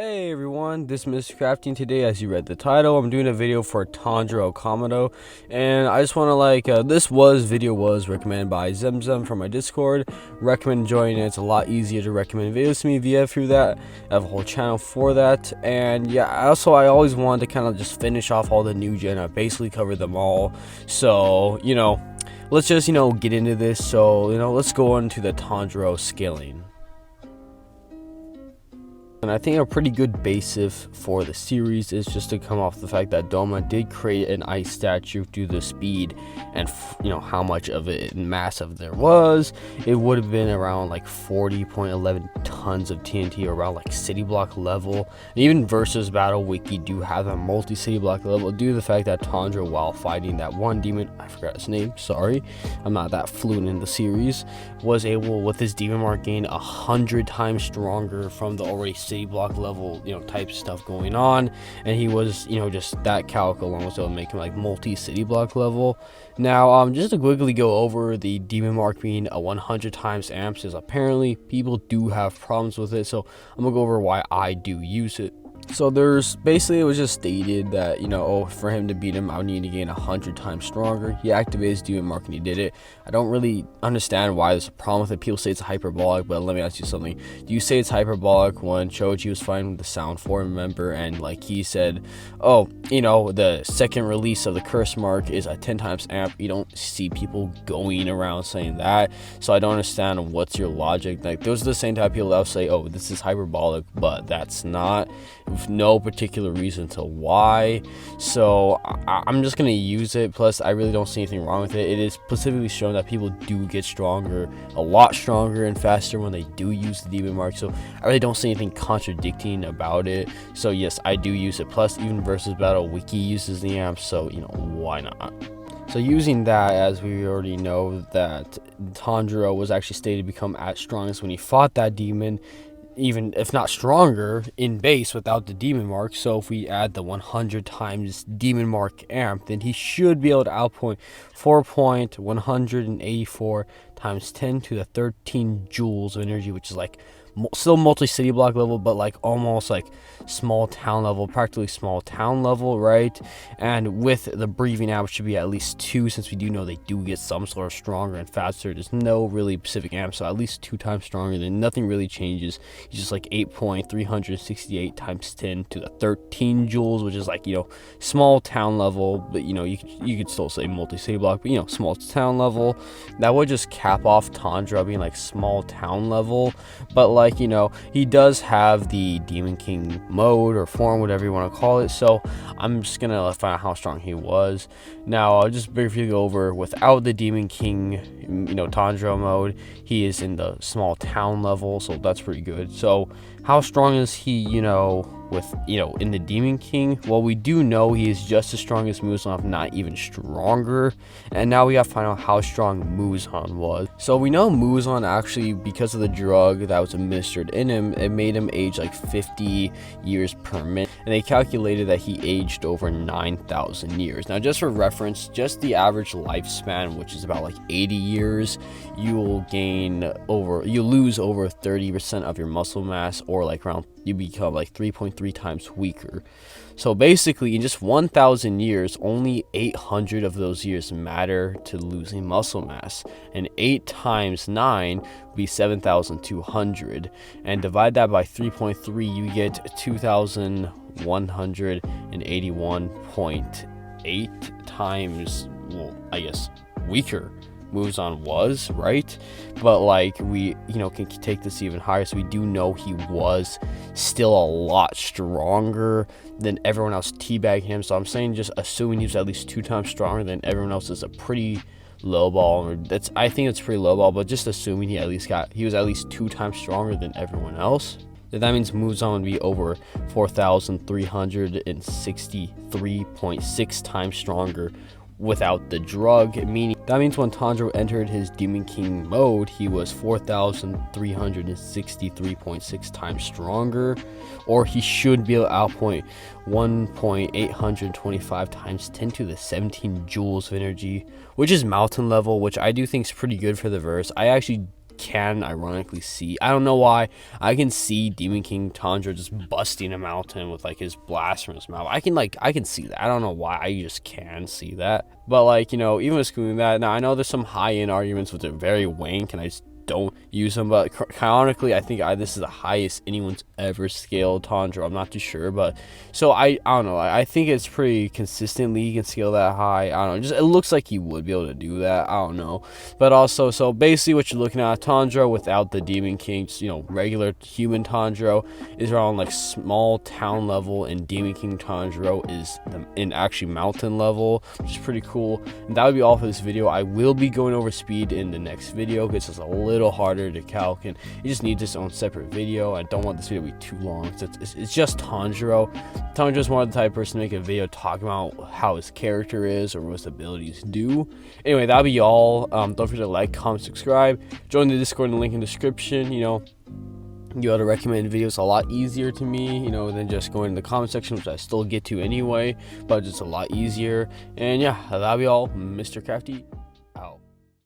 Hey everyone, this is Mr. Crafting. Today, as you read the title, I'm doing a video for Tanjiro Kamado, and I just want to this video was recommended by Zemzem from my Discord. Recommend joining it. It's a lot easier to recommend videos to me via through that. I have a whole channel for that, and yeah, I always wanted to kind of just finish off all the new gen. I basically covered them all, so let's just get into this. So let's go on to the Tanjiro scaling. And I think a pretty good basis for the series is just to come off the fact that Doma did create an ice statue due to the speed and how much of it massive there was. It would have been around like 40.11 tons of TNT, around like city block level. And even versus battle wiki do have a multi city block level due to the fact that Tanjiro, while fighting that one demon, I forgot his name, sorry, I'm not that fluent in the series, was able with his demon mark gain 100 times stronger from the already city block level type stuff going on, and he was just that calc alone was able to make him like multi city block level. Now just to quickly go over the demon mark being a 100 times amps, is apparently people do have problems with it, so I'm gonna go over why I do use it. So there's basically, it was just stated that for him to beat him I would need to gain 100 times stronger. He activated his demon mark and he did it. I don't really understand why there's a problem with it. People say it's hyperbolic, but let me ask you something. Do you say it's hyperbolic when Choji was fighting with the sound form member and like he said, oh, the second release of the curse mark is a 10 times amp? You don't see people going around saying that, so I don't understand what's your logic. Like, those are the same type of people that will say, oh, this is hyperbolic, but that's not, with no particular reason to why. So I'm just gonna use it. Plus, I really don't see anything wrong with it. It is specifically shown that people do get stronger, a lot stronger and faster when they do use the demon mark, so I really don't see anything contradicting about it. So yes, I do use it. Plus, even versus battle wiki uses the amp, so why not? So using that, as we already know that Tanjiro was actually stated to become at strongest when he fought that demon, even if not stronger in base without the demon mark. So if we add the 100 times demon mark amp, then he should be able to outpoint 4.184 times 10 to the 13 joules of energy, which is like still multi-city block level, but like almost like small town level, practically small town level, right? And with the breathing amp, should be at least 2, since we do know they do get some sort of stronger and faster. There's no really specific amp, so at least 2 times stronger. Then nothing really changes. He's just like 8.368 times 10 to the 13 joules, which is like small town level, but you could still say multi-city block, but small town level. That would just cap off Tanjiro being like small town level. But like he does have the Demon King mode or form, whatever you want to call it, so I'm just gonna find out how strong he was. Now I'll just briefly go over, without the Demon King Tanjiro mode, he is in the small town level, so that's pretty good. So how strong is he with in the Demon King? Well, we do know he is just as strong as Muzan, if not even stronger. And now we gotta find out how strong Muzan was. So we know Muzan, actually, because of the drug that was administered in him, it made him age like 50 years per minute, and they calculated that he aged over 9,000 years. Now, just for reference, just the average lifespan, which is about like 80 years, you'll lose over 30% of your muscle mass, or like around, you become like 3.3 times weaker. So basically, in just 1,000 years, only 800 of those years matter to losing muscle mass, and 8 times 9 would be 7,200, and divide that by 3.3, you get 2,181.8 times, well, I guess, weaker Muzan was, right? But like, we can take this even higher, so we do know he was still a lot stronger than everyone else teabagging him. So I'm saying, just assuming he was at least 2 times stronger than everyone else is a pretty low ball. I think it's pretty low ball, but just assuming he was at least 2 times stronger than everyone else, then that means Muzan would be over 4,363.6 times stronger without the drug, meaning that means when Tanjiro entered his Demon King mode, he was 4,363.6 times stronger, or he should be able to outpoint 1.825 times 10 to the 17 joules of energy, which is mountain level, which I do think is pretty good for the verse. I actually can ironically see, I don't know why, I can see Demon King Tanjiro just busting a mountain with like his blast from his mouth. I can see that. I don't know why, I just can see that. But like, you know, even excluding that, now I know there's some high-end arguments with it very wank, and I just don't use them, but canonically I think this is the highest anyone's ever scaled Tanjiro. I'm not too sure, but so I don't know, I think it's pretty consistently he can scale that high. I don't know, just it looks like he would be able to do that. I don't know, but also, so basically what you're looking at, Tanjiro without the Demon King, just, you know, regular human Tanjiro is around like small town level, and Demon King Tanjiro is in actually mountain level, which is pretty cool. And that would be all for this video. I will be going over speed in the next video because it's a little harder to calc, and it just needs its own separate video. I don't want this video to be too long. It's just Tanjiro. Tanjiro's more the type of person to make a video talking about how his character is or what his abilities do. Anyway, that'll be all. Don't forget to like, comment, subscribe, join the Discord in the link in the description. You know, you ought to recommend videos a lot easier to me, you know, than just going in the comment section, which I still get to anyway, but it's a lot easier. And yeah, that'll be all. Mr. Crafty.